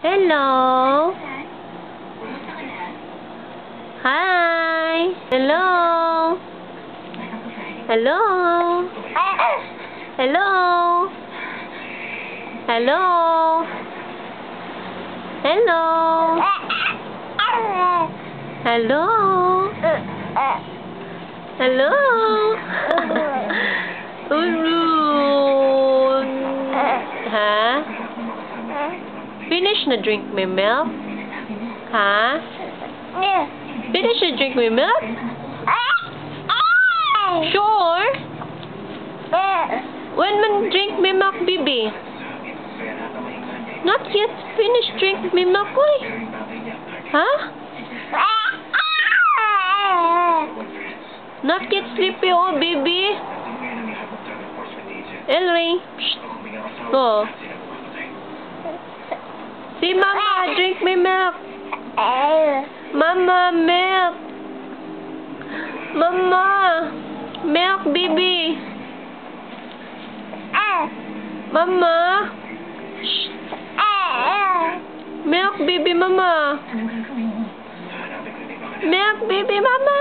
Hello. Hi. Hello. Hello. Hello. Hello. Hello. Hello. Hello. Ha? Finish na drink my milk? Ha? Finish na drink my milk? Sure? When man drink my milk, baby? Not yet finish drink my milk, boy. Ha? Not yet sleepy, oh, baby. Ellery. Oh. See, Mama, drink my milk. Mama, milk. Mama, milk, baby. Mama. Shh. Milk, baby, Mama. Milk, baby, Mama.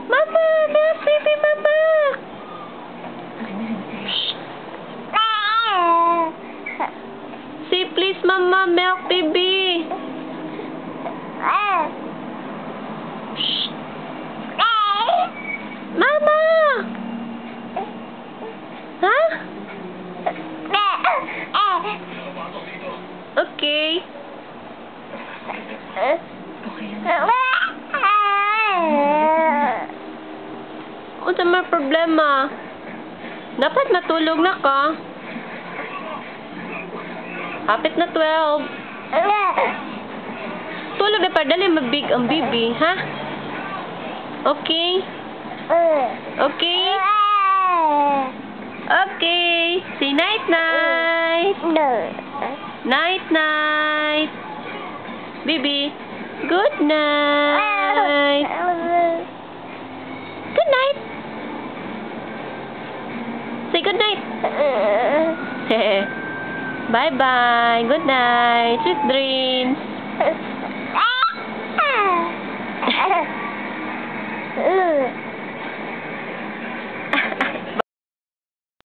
Mama, milk, baby, Mama. Shh. Say, please, Mama, milk, baby. Shh. Mama. Huh? Okay. Ano may problema? Dapat matulog na ka. Hapit na 12. Tulog na pa. Dali mabig ang bibi, ha? Okay? Okay? Okay. Say night-night. Night-night. Baby, good night. Good night. Say good night. Bye-bye. Good night. Sweet dreams.